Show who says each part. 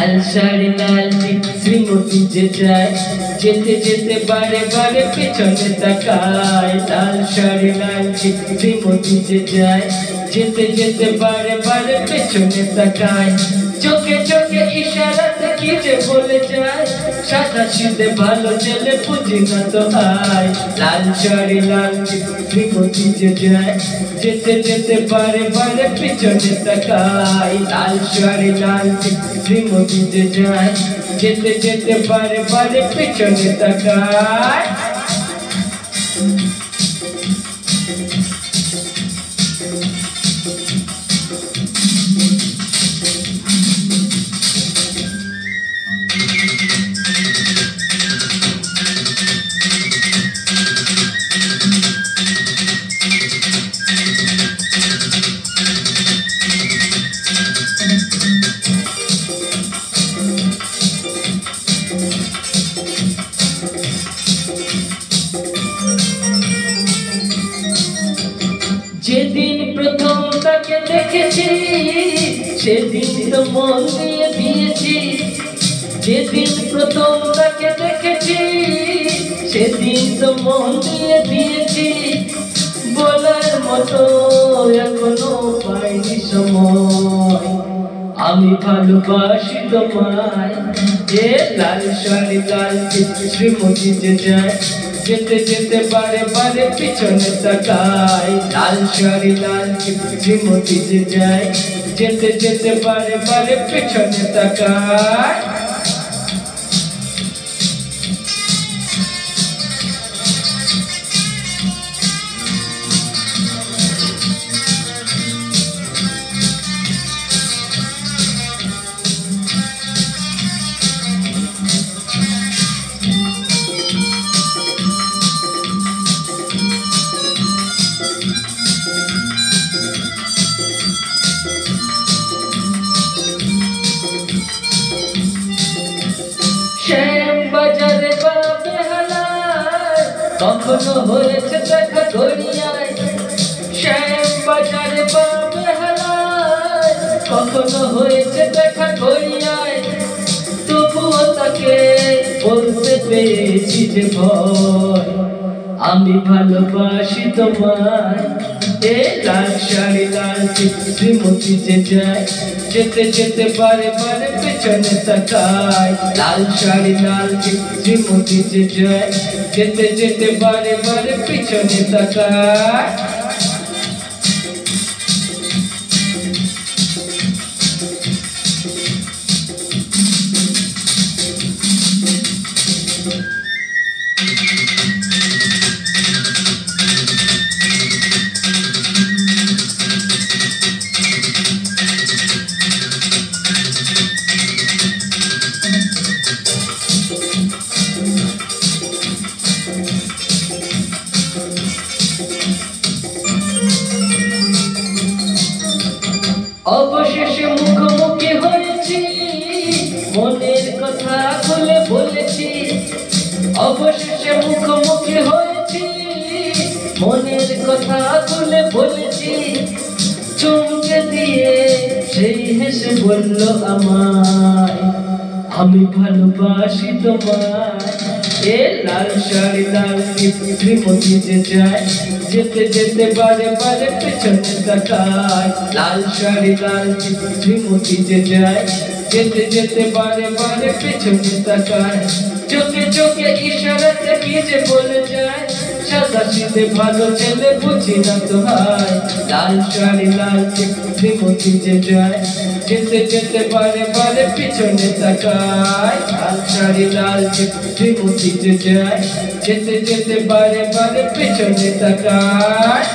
Speaker 1: লাল শাড়ি লাল টিপ শ্রীমতী যে যায়, যেতে যেতে বারে বারে পেছনে তাকায়। লাল শাড়ি লাল টিপ শ্রীমতী যে যায়, যেতে যেতে বারে বারে পেছনে তাকায়। চোখে চোখে ইশারাতে কি যে বলে যায়, সাদা সিধে ভালো ছেলে বুঝি না তো আয়। লাল শাড়ি লাল টিপ শ্রীমতী যে যায়, যেতে যেতে বারে বারে পেছনে তাকায়। লাল শাড়ি লাল টিপ শ্রীমতী যে যায়, যেতে যেতে বারে বারে পেছনে তাকায়। যেদিন প্রথম তাকে দেখেছি সেদিন তো মন দিয়ে দিয়েছি। যেদিন প্রথম তাকে দেখেছি সেদিন তো মন দিয়ে দিয়েছি। বলার মতো এখনো পাইনি সময়, আমি ভালোবাসি তোমায়। এ লাল শাড়ি লাল টিপ শ্রীমতী যে যায়, যেতে যেতে বারে বারে পিছনে তাকায়। লাল শাড়ি লাল টিপ শ্রীমতী যে যায়, যেতে যেতে বারে বারে পিছনে তাকায়। শ্যামবাজারে বা বেহালায় কখনো হয়েছে দেখা গড়িয়ায়। শ্যামবাজারে বা বেহালায় কখনো হয়েছে দেখা গড়িয়ায়। তবুও তাকে বলতে পেরেছি যে ভয়, আমি ভালোবাসি তোমায়। এ লাল শাড়ি লাল টিপ শ্রীমতী যে যায়, যেতে যেতে বারে বারে পেছনে তাকায়। লাল শাড়ি লাল টিপ শ্রীমতী যে যায়, যেতে যেতে বারে বারে পেছনে তাকায়। অবশেষে মুখোমুখি হয়েছি, মনের কথা খুলে বলেছি। অবশেষে মুখোমুখি হয়েছি, মনের কথা খুলে বলেছি। চমকে দিয়ে সেই হেসে বলল আমায়, আমি ভালোবাসি তোমায়। এ লাল শাড়ি লাল টিপ শ্রীমতী যে যায়, যেতে যেতে বারে বারে পেছনে তাকায়। লাল শাড়ি লাল টিপ শ্রীমতী যে যায়, যেতে যেতে বারে বারে পেছনে তাকায়। চোখে চোখে ইশারাতে কি যে বলে যায়, সাদা সিধে ভালো ছেলে বুঝি না তো হায়। লাল শাড়ি লাল টিপ শ্রীমতী যে যায়, যেতে যেতে বারে বারে পিছনে তাকায়। লাল শাড়ি লাল টিপ শ্রীমতী যে যায়, যেতে যেতে বারে বারে পিছনে তাকায়।